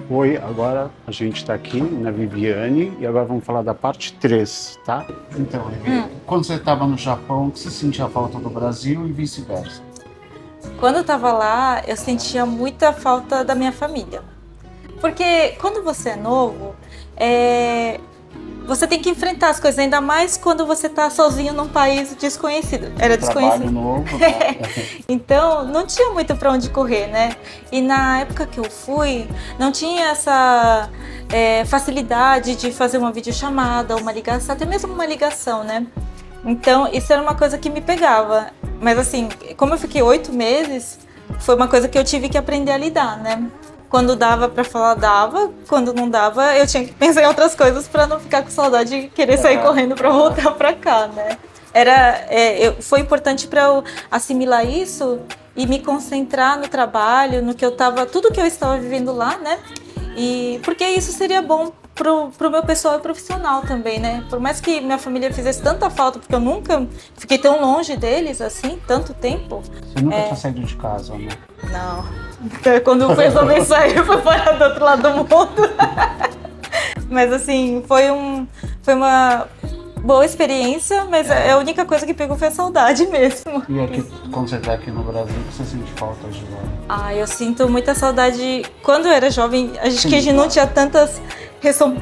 Oi, agora a gente está aqui na Viviane e agora vamos falar da parte 3, tá? Então, quando você estava no Japão, que você sentia falta do Brasil e vice-versa? Quando eu tava lá, eu sentia muita falta da minha família. Porque quando você é novo, você tem que enfrentar as coisas, ainda mais quando você tá sozinho num país desconhecido. Era Trabalho desconhecido. novo, tá? Então, não tinha muito para onde correr, né? E na época que eu fui, não tinha essa facilidade de fazer uma videochamada, uma ligação, até mesmo uma ligação, né? Então, isso era uma coisa que me pegava. Mas assim, como eu fiquei 8 meses, foi uma coisa que eu tive que aprender a lidar, né? Quando dava pra falar, dava. Quando não dava, eu tinha que pensar em outras coisas pra não ficar com saudade e querer sair correndo pra voltar pra cá, né? Foi importante pra eu assimilar isso e me concentrar no trabalho, no que eu tava, tudo que eu estava vivendo lá, né? E porque isso seria bom pro meu pessoal e profissional também, né? Por mais que minha família fizesse tanta falta, porque eu nunca fiquei tão longe deles assim, tanto tempo. Você nunca tinha saído de casa, né? Não. Quando eu resolvi sair, foi parar do outro lado do mundo. Mas assim, foi uma boa experiência, mas a única coisa que pegou foi a saudade mesmo. E aqui, quando você está aqui no Brasil, que você sente falta de lá? Eu sinto muita saudade. Quando eu era jovem, a gente não tinha tantas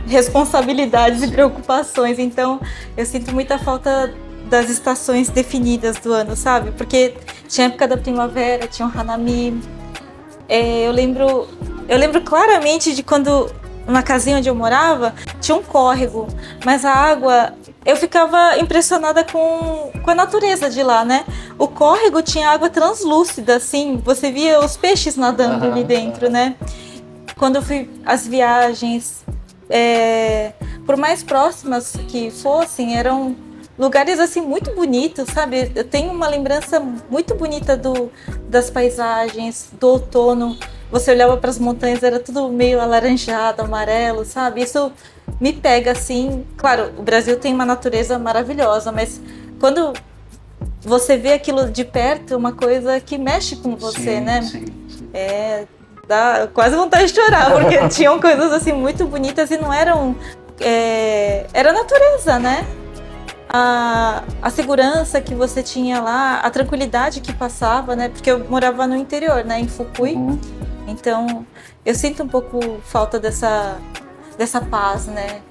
responsabilidades e preocupações, então eu sinto muita falta das estações definidas do ano, sabe? Porque tinha a época da primavera, tinha o Hanami. Eu lembro claramente de quando, na casinha onde eu morava, tinha um córrego, mas a água, eu ficava impressionada com a natureza de lá, né? O córrego tinha água translúcida, assim, você via os peixes nadando ali dentro, né? Quando eu fui às viagens, por mais próximas que fossem, eram lugares assim muito bonitos, sabe? Eu tenho uma lembrança muito bonita das paisagens, do outono. Você olhava para as montanhas, era tudo meio alaranjado, amarelo, sabe? Isso me pega assim. Claro, o Brasil tem uma natureza maravilhosa, mas quando você vê aquilo de perto, é uma coisa que mexe com você, Sim, né? sim. Dá quase vontade de chorar, porque tinham coisas assim muito bonitas e não eram... era natureza, né? A segurança que você tinha lá, a tranquilidade que passava, né? Porque eu morava no interior, né? Em Fukui. Então, eu sinto um pouco falta dessa paz, né?